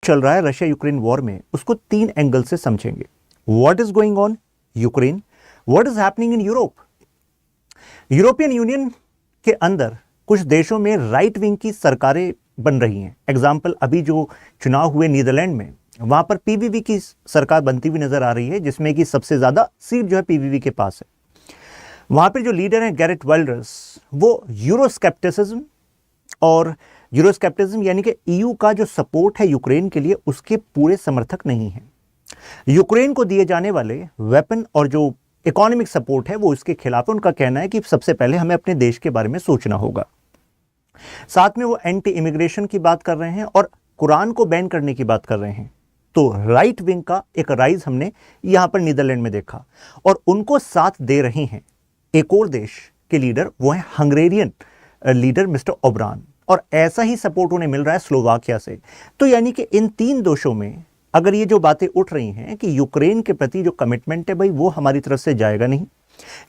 चल रहा है रशिया यूक्रेन वॉर में, उसको 3 एंगल से समझेंगे। What is going on Ukraine, what is happening in Europe. European union के अंदर कुछ देशों में राइट विंग की सरकारें बन रही हैं। एग्जाम्पल, अभी जो चुनाव हुए नीदरलैंड में, वहां पर पीवीवी की सरकार बनती हुई नजर आ रही है, जिसमें कि सबसे ज्यादा सीट जो है पीवीवी के पास है। वहां पर जो लीडर हैं गेरेट वाइल्डर्स, वो यूरोस्केप्टिसिज्म और यूरोस्केप्टिज्म यानी कि ईयू का जो सपोर्ट है यूक्रेन के लिए, उसके पूरे समर्थक नहीं हैं। यूक्रेन को दिए जाने वाले वेपन और जो इकोनॉमिक सपोर्ट है वो इसके खिलाफ है। उनका कहना है कि सबसे पहले हमें अपने देश के बारे में सोचना होगा। साथ में वो एंटी इमिग्रेशन की बात कर रहे हैं और कुरान को बैन करने की बात कर रहे हैं। तो राइट विंग का एक राइज हमने यहां पर नीदरलैंड में देखा, और उनको साथ दे रही हैं एक और देश के लीडर, वो है हंगेरियन लीडर मिस्टर ओब्रान, और ऐसा ही सपोर्ट उन्हें मिल रहा है स्लोवाकिया से। तो यानी कि इन 3 देशों में अगर ये जो बातें उठ रही हैं कि यूक्रेन के प्रति जो कमिटमेंट है भाई, वो हमारी तरफ से जाएगा नहीं,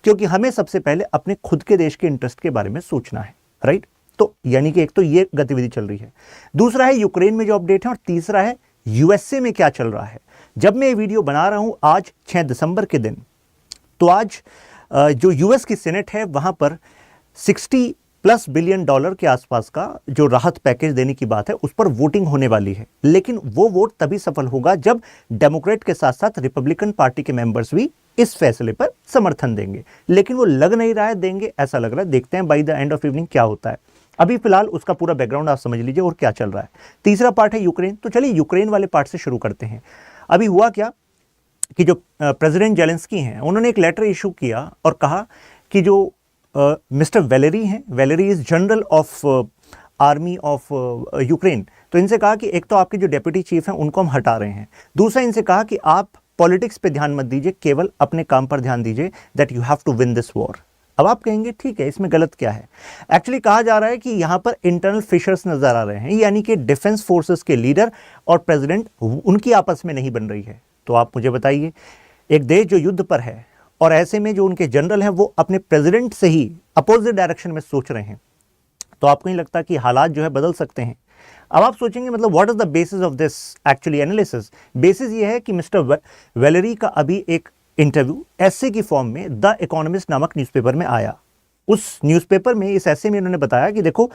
क्योंकि हमें सबसे पहले अपने खुद के देश के इंटरेस्ट के बारे में सोचना है, राइट। तो यानी कि एक तो ये गतिविधि चल रही है, दूसरा है यूक्रेन में जो अपडेट है, और तीसरा है यूएसए में क्या चल रहा है। जब मैं ये वीडियो बना रहा हूं आज 6 दिसंबर के दिन, तो आज जो यूएस की सेनेट है वहां पर $60+ बिलियन के आसपास का जो राहत पैकेज देने की बात है, उस पर वोटिंग होने वाली है। लेकिन वो वोट तभी सफल होगा जब डेमोक्रेट के साथ साथ रिपब्लिकन पार्टी के मेंबर्स भी इस फैसले पर समर्थन देंगे। लेकिन वो लग नहीं रहा है देंगे, ऐसा लग रहा है। देखते हैं by the end of evening क्या होता है। अभी फिलहाल उसका पूरा बैकग्राउंड आप समझ लीजिए और क्या चल रहा है। तीसरा पार्ट है यूक्रेन। तो चलिए यूक्रेन वाले पार्ट से शुरू करते हैं। अभी हुआ क्या कि जो प्रेसिडेंट जेलेंस्की हैं, उन्होंने एक लेटर इशू किया और कहा कि जो मिस्टर वेलेरी हैं, Valery is general of army of Ukraine, तो इनसे कहा कि एक तो आपके जो डेप्यूटी चीफ हैं उनको हम हटा रहे हैं, दूसरा इनसे कहा कि आप पॉलिटिक्स पे ध्यान मत दीजिए, केवल अपने काम पर ध्यान दीजिए, that you have to win this war. अब आप कहेंगे ठीक है, इसमें गलत क्या है। एक्चुअली कहा जा रहा है कि यहां पर इंटरनल फिशर्स नजर आ रहे हैं, यानी कि डिफेंस फोर्सेस के लीडर और प्रेसिडेंट उनकी आपस में नहीं बन रही है। तो आप मुझे बताइए, एक देश जो युद्ध पर है और ऐसे में जो उनके जनरल हैं वो अपने प्रेसिडेंट से ही अपोजिट डायरेक्शन में सोच रहे हैं, तो आपको नहीं लगता कि हालात जो है बदल सकते हैं। अब आप सोचेंगे मतलब what is the basis of this actually analysis. Basis ये है कि मिस्टर वेलेरी का अभी एक इंटरव्यू ऐसे की फॉर्म में द इकोनॉमिस्ट नामक न्यूज़पेपर में आया। उस न्यूज़पेपर में, इस ऐसे में उन्होंने बताया कि देखो,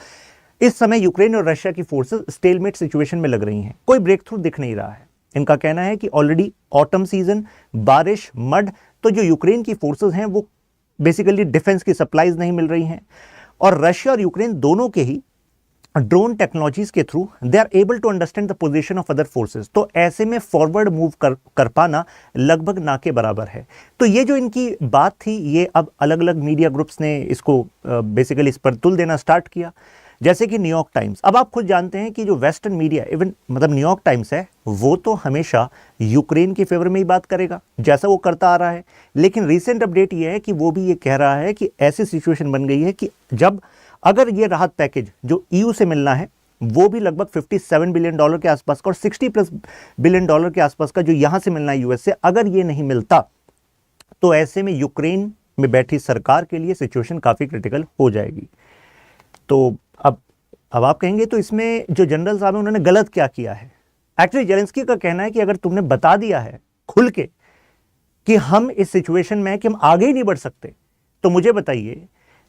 इस समय यूक्रेन और रशिया की फोर्सेस स्टेलमेट सिचुएशन में लग रही हैं, कोई ब्रेक थ्रू दिख नहीं रहा है। इनका कहना है कि ऑलरेडी ऑटम सीजन, बारिश, मड, तो जो यूक्रेन की फोर्सेस हैं वो बेसिकली डिफेंस की सप्लाईज नहीं मिल रही हैं, और रशिया और यूक्रेन दोनों के ही ड्रोन टेक्नोलॉजीज के through they are able to understand the position of other forces. तो ऐसे में फॉरवर्ड मूव कर पाना लगभग ना के बराबर है। तो ये जो इनकी बात थी, ये अब अलग अलग मीडिया ग्रुप्स ने इसको बेसिकली इस पर तुल देना स्टार्ट किया, जैसे कि न्यूयॉर्क टाइम्स। अब आप खुद जानते हैं कि जो वेस्टर्न मीडिया, इवन मतलब न्यूयॉर्क टाइम्स है, वो तो हमेशा यूक्रेन के फेवर में ही बात करेगा, जैसा वो करता आ रहा है। लेकिन रीसेंट अपडेट ये है कि वो भी ये कह रहा है कि ऐसी सिचुएशन बन गई है कि जब अगर ये राहत पैकेज जो ईयू से मिलना है, वो भी लगभग $57 बिलियन के आसपास का और $60+ बिलियन के आसपास का जो यहां से मिलना है यूएस से, अगर ये नहीं मिलता तो ऐसे में यूक्रेन में बैठी सरकार के लिए सिचुएशन काफी क्रिटिकल हो जाएगी। तो अब आप कहेंगे तो इसमें जो जनरल साहब हैं उन्होंने गलत क्या किया है। एक्चुअली जेलेंस्की का कहना है कि अगर तुमने बता दिया है खुल के कि हम इस सिचुएशन में हैं कि हम आगे ही नहीं बढ़ सकते, तो मुझे बताइए,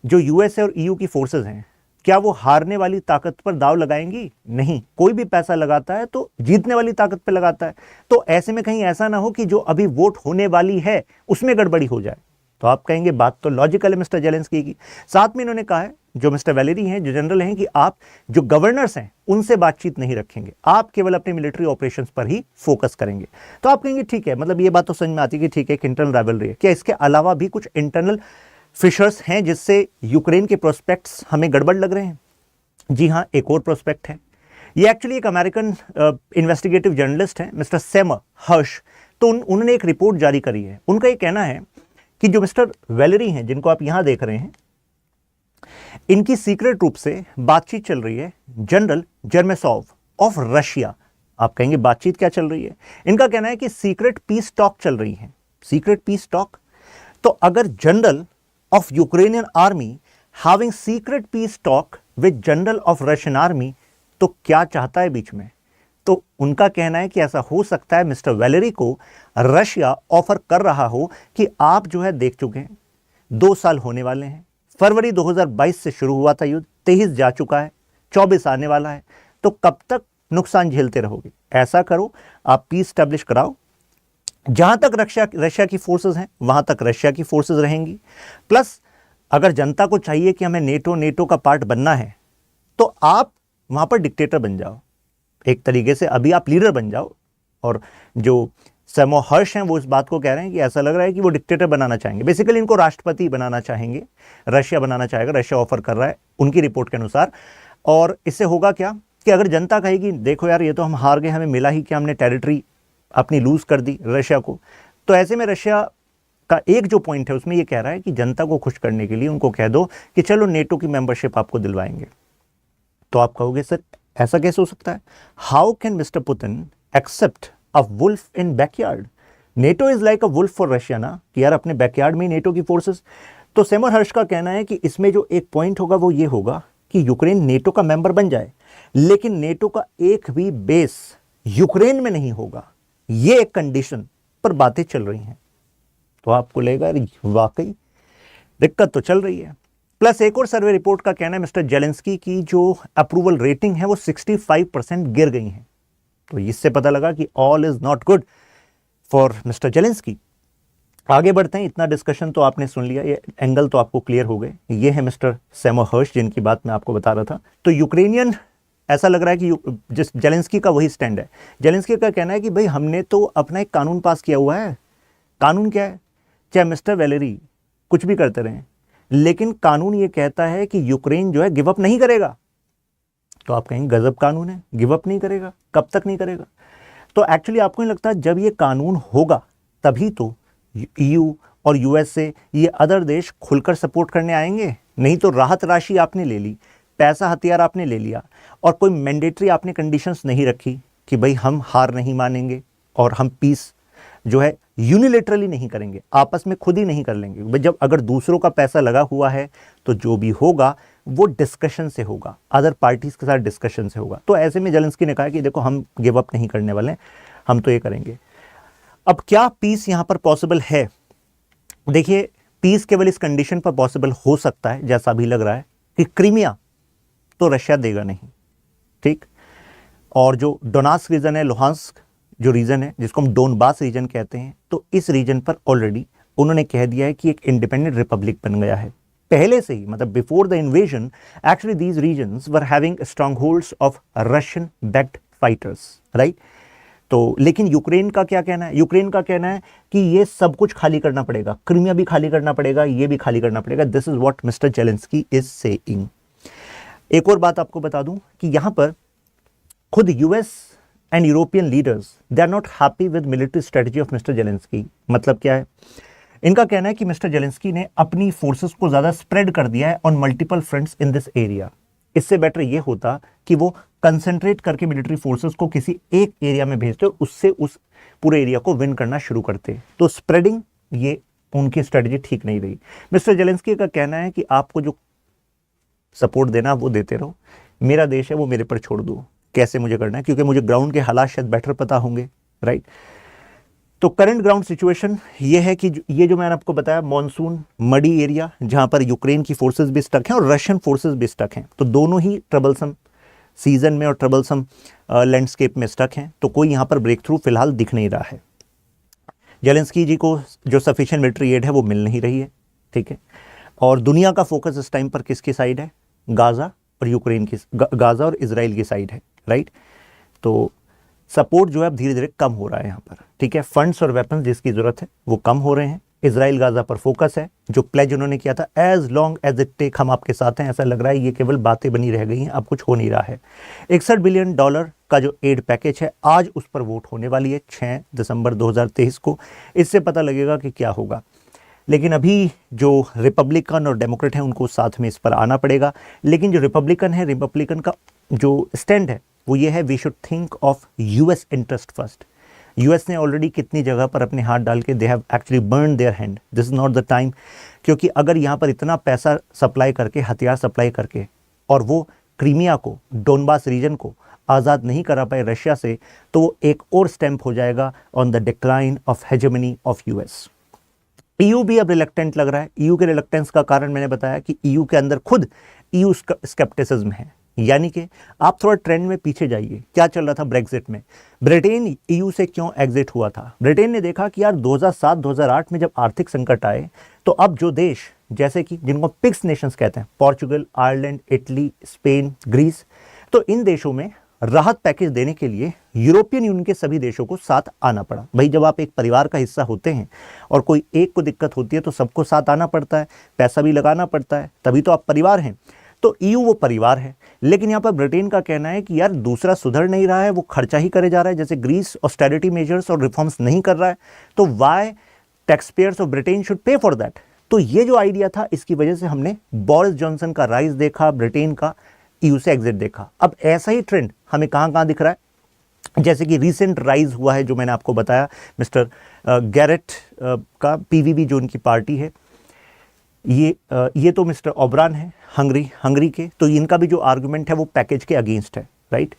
जो यूएसए और ईयू की फोर्सेस हैं, क्या वो हारने वाली ताकत पर दाव लगाएंगी? नहीं। कोई भी पैसा लगाता है तो जीतने वाली ताकत पर लगाता है। तो ऐसे में कहीं ऐसा ना हो कि जो अभी वोट होने वाली है उसमें गड़बड़ी हो जाए। तो आप कहेंगे बात तो लॉजिकल है मिस्टर जेलेंस्की की। साथ में इन्होंने कहा है, जो मिस्टर वेलेरी हैं, जो जनरल हैं, कि आप जो गवर्नर्स हैं उनसे बातचीत नहीं रखेंगे, आप केवल अपने मिलिट्री ऑपरेशंस पर ही फोकस करेंगे। तो आप कहेंगे ठीक है, मतलब ये बात तो समझ में आती है कि ठीक है, एक इंटरनल राइवलरी है। क्या इसके अलावा भी कुछ इंटरनल फिशर्स हैं जिससे यूक्रेन के प्रोस्पेक्ट्स हमें गड़बड़ लग रहे हैं? जी हाँ, एक और प्रोस्पेक्ट है। ये एक्चुअली एक अमेरिकन इन्वेस्टिगेटिव जर्नलिस्ट है, मिस्टर सेमर हर्ष। तो उन्होंने एक रिपोर्ट जारी करी है। उनका ये कहना है कि जो मिस्टर वेलेरी हैं, जिनको आप यहां देख रहे हैं, इनकी सीक्रेट रूप से बातचीत चल रही है जनरल जर्मेसोव ऑफ रशिया। आप कहेंगे बातचीत क्या चल रही है? इनका कहना है कि सीक्रेट पीस टॉक चल रही है। सीक्रेट पीस टॉक, तो अगर general of Ukrainian army having secret piece talk with general of Russian army, तो क्या चाहता है बीच में? तो उनका कहना है कि ऐसा हो सकता है मिस्टर वैलेरी को रशिया ऑफर कर रहा हो कि आप जो है देख चुके हैं 2 साल होने वाले हैं, फरवरी 2022 से शुरू हुआ था युद्ध, 23 जा चुका है, 24 आने वाला है, तो कब तक नुकसान झेलते रहोगे? ऐसा करो, आप पीस स्टैब्लिश कराओ, जहां तक रशिया की फोर्सेस हैं वहां तक रशिया की फोर्सेस रहेंगी, प्लस अगर जनता को चाहिए कि हमें नेटो का पार्ट बनना है तो आप वहां पर डिक्टेटर बन जाओ, एक तरीके से अभी आप लीडर बन जाओ। और जो सेमो हर्ष हैं वो इस बात को कह रहे हैं कि ऐसा लग रहा है कि वो डिक्टेटर बनाना चाहेंगे, बेसिकली इनको राष्ट्रपति बनाना चाहेंगे, रशिया बनाना चाहेगा, रशिया ऑफर कर रहा है उनकी रिपोर्ट के अनुसार। और इससे होगा क्या कि अगर जनता कहेगी देखो यार ये तो हम हार गए, हमें मिला ही कि हमने टेरिटरी अपनी लूज कर दी रशिया को, तो ऐसे में रशिया का एक जो पॉइंट है उसमें ये कह रहा है कि जनता को खुश करने के लिए उनको कह दो कि चलो नेटो की मेंबरशिप आपको दिलवाएंगे। तो आप कहोगे सर ऐसा कैसे हो सकता है? How can mister Putin accept a wolf in backyard? NATO is like a wolf for Russia ना, कि यार अपने बैकयार्ड में नेटो की फोर्सेस। तो सेमर हर्ष का कहना है कि इसमें जो एक पॉइंट होगा वो ये होगा कि यूक्रेन नेटो का मेंबर बन जाए, लेकिन नेटो का एक भी बेस यूक्रेन में नहीं होगा, ये एक कंडीशन पर बातें चल रही हैं। तो आपको लगेगा वाकई दिक्कत तो चल रही है। प्लस एक और सर्वे रिपोर्ट का कहना है मिस्टर जेलेंस्की की जो अप्रूवल रेटिंग है वो 65% गिर गई है। तो इससे पता लगा कि all is not good for mister Zelensky. आगे बढ़ते हैं, इतना डिस्कशन तो आपने सुन लिया, ये एंगल तो आपको क्लियर हो गए। ये है मिस्टर सेमो हर्ष जिनकी बात मैं आपको बता रहा था। तो यूक्रेनियन ऐसा लग रहा है कि जिस जेलेंस्की का वही स्टैंड है। जेलेंस्की का कहना है कि भाई हमने तो अपना एक कानून पास किया हुआ है। कानून क्या है? चाहे मिस्टर वैलेरी कुछ भी करते रहें, लेकिन कानून ये कहता है कि यूक्रेन जो है गिव अप नहीं करेगा। तो आप कहेंगे गजब कानून है, गिव अप नहीं करेगा, कब तक नहीं करेगा? तो एक्चुअली आपको नहीं लगता जब ये कानून होगा तभी तो ईयू और यूएसए ये अदर देश खुलकर सपोर्ट करने आएंगे? नहीं तो राहत राशि आपने ले ली, पैसा हथियार आपने ले लिया और कोई मैंडेटरी आपने कंडीशंस नहीं रखी कि भाई हम हार नहीं मानेंगे और हम पीस जो है यूनिलेटरली नहीं करेंगे, आपस में खुद ही नहीं कर लेंगे। जब अगर दूसरों का पैसा लगा हुआ है तो जो भी होगा वो डिस्कशन से होगा, अदर पार्टीज के साथ डिस्कशन से होगा। तो ऐसे में जेलेंस्की ने कहा कि देखो हम गिव अप नहीं करने वाले हैं, हम तो ये करेंगे। अब क्या पीस यहां पर पॉसिबल है? देखिए पीस केवल इस कंडीशन पर पॉसिबल हो सकता है जैसा अभी लग रहा है कि क्रीमिया तो रशिया देगा नहीं, ठीक, और जो डोनास्क रीजन है, लुहांस्क जो रीजन है जिसको हम डोनबास रीजन कहते हैं, तो इस रीजन पर ऑलरेडी उन्होंने कह दिया है कि एक इंडिपेंडेंट रिपब्लिक बन गया है पहले से ही, मतलब before the invasion actually these regions were having strong holds of Russian backed fighters, right. तो लेकिन यूक्रेन का क्या कहना है? यूक्रेन का कहना है कि ये सब कुछ खाली करना पड़ेगा, क्रीमिया भी खाली करना पड़ेगा, ये भी खाली करना पड़ेगा। This is what mister Zelensky is saying. एक और बात आपको बता दूं कि यहां पर खुद US and European leaders they are not happy with military strategy of mister Zelensky. मतलब क्या है? इनका कहना है कि मिस्टर जेलेंस्की ने अपनी फोर्सेस को ज्यादा स्प्रेड कर दिया है on multiple fronts in this area. इससे बेटर ये होता कि वो कंसंट्रेट करके मिलिट्री फोर्सेस को किसी एक एरिया में भेजते और उससे उस पूरे एरिया को विन करना शुरू करते। तो स्प्रेडिंग ये उनकी स्ट्रेटजी ठीक नहीं रही। मिस्टर जेलेंस्की का कहना है कि आपको जो सपोर्ट देना वो देते रहो, मेरा देश है वो मेरे पर छोड़ दो, कैसे मुझे करना है, क्योंकि मुझे ग्राउंड के हालात शायद बेटर पता होंगे, राइट। तो करंट ग्राउंड सिचुएशन ये है कि ये जो मैंने आपको बताया मॉनसून मडी एरिया जहां पर यूक्रेन की फोर्सेस भी स्टक हैं और रशियन फोर्सेस भी स्टक हैं, तो दोनों ही ट्रबलसम सीजन में और ट्रबलसम लैंडस्केप में स्टक हैं। तो कोई यहां पर ब्रेक थ्रू फिलहाल दिख नहीं रहा है। जेलेंस्की जी को जो सफिशिएंट मिलिट्री एड है वो मिल नहीं रही है, ठीक है। और दुनिया का फोकस इस टाइम पर किसकी साइड है? गाजा और यूक्रेन की, गाजा और इजराइल की साइड है, राइट। तो सपोर्ट जो है अब धीरे धीरे कम हो रहा है यहाँ पर, ठीक है। फंड्स और वेपन्स जिसकी जरूरत है वो कम हो रहे हैं। इजराइल गाजा पर फोकस है, जो प्लेज उन्होंने किया था as long as it take हम आपके साथ हैं, ऐसा लग रहा है ये केवल बातें बनी रह गई हैं, अब कुछ हो नहीं रहा है। $61 बिलियन का जो एड पैकेज है आज उस पर वोट होने वाली है 6 दिसंबर 2023 को। इससे पता लगेगा कि क्या होगा। लेकिन अभी जो रिपब्लिकन और डेमोक्रेट हैं उनको साथ में इस पर आना पड़ेगा। लेकिन जो रिपब्लिकन का जो स्टैंड है वो ये है, we should think of US interest first. US ने ऑलरेडी कितनी जगह पर अपने हाथ डाल के they have actually burn their hand, this is not the time. क्योंकि अगर यहाँ पर इतना पैसा सप्लाई करके, हथियार सप्लाई करके, और वो क्रीमिया को, डोनबास रीजन को आज़ाद नहीं करा पाए रशिया से, तो वो एक और स्टैंप हो जाएगा on the decline of hegemony of US. EU भी अब रिलक्टेंट लग रहा है। ईयू के रिलक्टेंस का कारण मैंने बताया कि ईयू के अंदर खुद ईयू स्केप्टिसिज्म है, यानी कि आप थोड़ा ट्रेंड में पीछे जाइए। क्या चल रहा था ब्रेक्जिट में? ब्रिटेन ईयू से क्यों एग्जिट हुआ था? ब्रिटेन ने देखा कि यार 2007-2008 में जब आर्थिक संकट आए, तो अब जो देश जैसे कि जिनको पिग्स नेशंस कहते हैं, Portugal, Ireland, Italy, Spain, Greece, तो इन देशों में राहत पैकेज देने के लिए यूरोपियन यूनियन के सभी देशों को साथ आना पड़ा। भाई जब आप एक परिवार का हिस्सा होते हैं और कोई एक को दिक्कत होती है तो सबको साथ आना पड़ता है, पैसा भी लगाना पड़ता है, तभी तो आप परिवार हैं। तो ईयू वो परिवार है। लेकिन यहाँ पर ब्रिटेन का कहना है कि यार दूसरा सुधर नहीं रहा है, वो खर्चा ही करे जा रहा है, जैसे ग्रीस ऑस्टेरिटी मेजर्स और रिफॉर्म्स नहीं कर रहा है, तो why taxpayers of Britain should pay for that. तो ये जो आइडिया था, इसकी वजह से हमने बोरिस जॉनसन का राइज देखा, ब्रिटेन का ईयू से एग्जिट देखा। अब ऐसा ही ट्रेंड हमें कहाँ कहाँ दिख रहा है, जैसे कि रीसेंट राइज हुआ है जो मैंने आपको बताया, मिस्टर गैरेट का, पीवीवी जो उनकी पार्टी है, ये तो मिस्टर ओब्रान है हंगरी के, तो इनका भी जो आर्गुमेंट है वो पैकेज के अगेंस्ट है, राइट।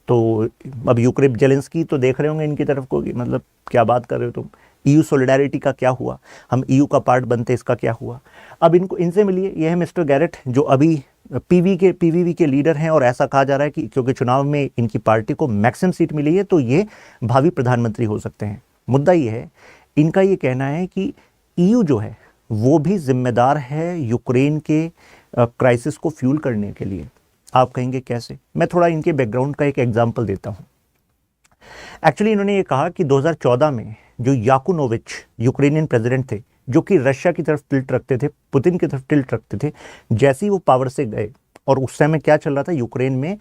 तो अब यूक्रेन जेलेंस्की तो देख रहे होंगे इनकी तरफ को कि मतलब क्या बात कर रहे हो तुम, ईयू सॉलिडारिटी का क्या हुआ, हम ईयू का पार्ट बनते इसका क्या हुआ। अब इनसे मिलिए, ये है मिस्टर गैरेट जो अभी पीवीवी के लीडर हैं, और ऐसा कहा जा रहा है कि क्योंकि चुनाव में इनकी पार्टी को मैक्सिमम सीट मिली है तो ये भावी प्रधानमंत्री हो सकते हैं। मुद्दा ये है, इनका ये कहना है कि ईयू जो है वो भी जिम्मेदार है यूक्रेन के क्राइसिस को फ्यूल करने के लिए। आप कहेंगे कैसे? मैं थोड़ा इनके बैकग्राउंड का एक एग्जांपल देता हूँ। एक्चुअली इन्होंने ये कहा कि 2014 में जो याकुनोविच यूक्रेनियन प्रेसिडेंट थे, जो कि रशिया की तरफ टिल्ट रखते थे, पुतिन की तरफ टिल्ट रखते थे, जैसे ही वो पावर से गए, और उस समय क्या चल रहा था यूक्रेन में,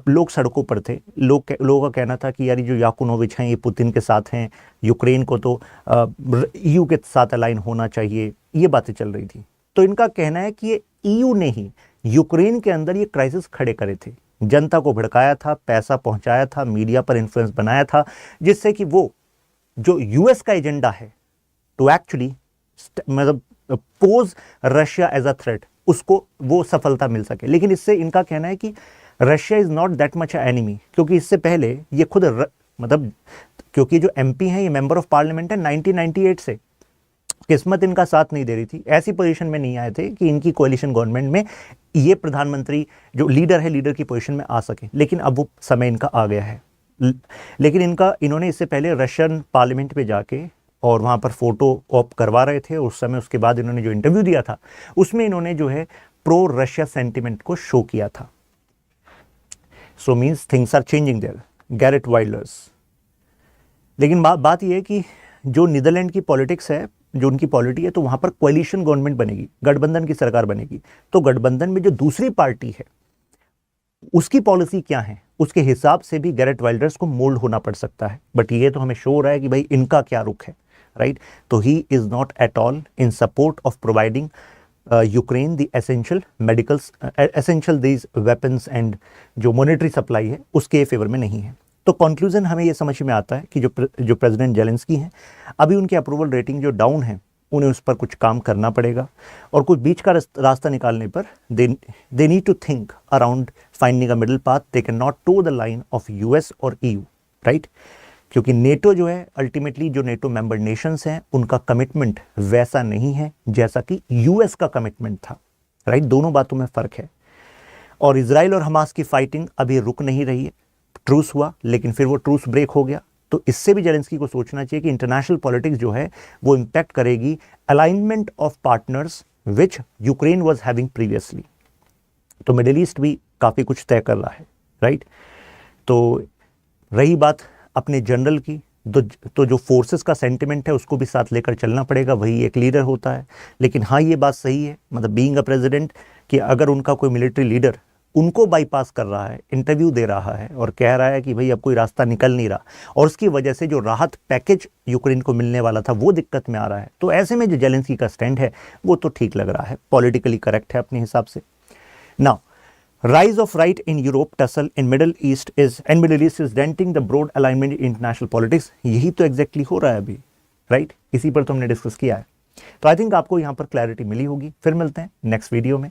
लोग सड़कों पर थे, लोगों का कहना था कि यार ये जो याकुनोविच हैं ये पुतिन के साथ हैं, यूक्रेन को तो ईयू के साथ अलाइन होना चाहिए, ये बातें चल रही थी। तो इनका कहना है कि ये ईयू ने ही यूक्रेन के अंदर ये क्राइसिस खड़े करे थे, जनता को भड़काया था, पैसा पहुंचाया था, मीडिया पर इन्फ्लुएंस बनाया था, जिससे कि वो जो यूएस का एजेंडा है टू एक्चुअली मतलब pose Russia as a threat, उसको वो सफलता मिल सके। लेकिन इससे इनका कहना है कि Russia is not that much enemy, क्योंकि इससे पहले ये खुद मतलब क्योंकि जो एमपी हैं ये मेंबर ऑफ पार्लियामेंट है 1998 से, किस्मत इनका साथ नहीं दे रही थी, ऐसी पोजीशन में नहीं आए थे कि इनकी कोalition गवर्नमेंट में ये प्रधानमंत्री जो लीडर है, लीडर की पोजीशन में आ सके। लेकिन अब वो समय इनका आ गया है। लेकिन इन्होंने इससे पहले रशियन पार्लियामेंट पे जाके और वहाँ पर फोटो ऑप करवा रहे थे, उस समय उसके बाद इन्होंने जो इंटरव्यू दिया था उसमें इन्होंने जो है प्रो रशिया सेंटिमेंट को शो किया था। So means things are changing there, Geert Wilders. लेकिन बात यह है कि जो नीदरलैंड की पॉलिटिक्स है, जो उनकी पॉलिटी है, तो वहाँ पर कोलिशन गवर्नमेंट बनेगी, गठबंधन की सरकार बनेगी। तो गठबंधन में जो दूसरी पार्टी है उसकी पॉलिसी क्या है, उसके हिसाब से भी गैरेट वाइल्डर्स को मोल्ड होना पड़ सकता है। बट ये तो हमें शो हो रहा है कि भाई इनका क्या रुख है, राइट। तो he is not at all in support of providing Ukraine the essential these weapons and जो मॉनेटरी सप्लाई है उसके फेवर में नहीं है। तो कंक्लूजन हमें ये समझ में आता है कि जो प्रेसिडेंट जेलेंस्की हैं, अभी उनकी अप्रूवल रेटिंग जो डाउन है, उन्हें उस पर कुछ काम करना पड़ेगा, और कुछ बीच का रास्ता निकालने पर they need to think around finding a middle path. They can not to the line of US और ईयू, राइट। क्योंकि नेटो जो है, अल्टीमेटली जो नेटो मेंबर नेशंस हैं उनका कमिटमेंट वैसा नहीं है जैसा कि यूएस का कमिटमेंट था, राइट। दोनों बातों में फ़र्क है। और इजराइल और हमास की फाइटिंग अभी रुक नहीं रही है। ट्रूस हुआ लेकिन फिर वो ट्रूस ब्रेक हो गया। तो इससे भी जेलेंस्की को सोचना चाहिए कि इंटरनेशनल पॉलिटिक्स जो है वो इम्पैक्ट करेगी alignment of partners which Ukraine was having previously. तो मिडिल ईस्ट भी काफ़ी कुछ तय कर रहा है, राइट। तो रही बात अपने जनरल की, तो जो फोर्सेस का सेंटिमेंट है उसको भी साथ लेकर चलना पड़ेगा, वही एक लीडर होता है। लेकिन हाँ, ये बात सही है, मतलब बीइंग अ प्रेसिडेंट, कि अगर उनका कोई मिलिट्री लीडर उनको बाईपास कर रहा है, इंटरव्यू दे रहा है और कह रहा है कि भाई अब कोई रास्ता निकल नहीं रहा, और उसकी वजह से जो राहत पैकेज यूक्रेन को मिलने वाला था वो दिक्कत में आ रहा है, तो ऐसे में जो जेलेंस्की का स्टैंड है वो तो ठीक लग रहा है, पॉलिटिकली करेक्ट है अपने हिसाब से। Now rise of right in Europe, tussle in Middle East is denting the broad alignment in international politics। यही तो एग्जैक्टली हो रहा है अभी, राइट। इसी पर तो हमने डिस्कस किया है। तो आई थिंक आपको यहाँ पर क्लैरिटी मिली होगी। फिर मिलते हैं नेक्स्ट वीडियो में।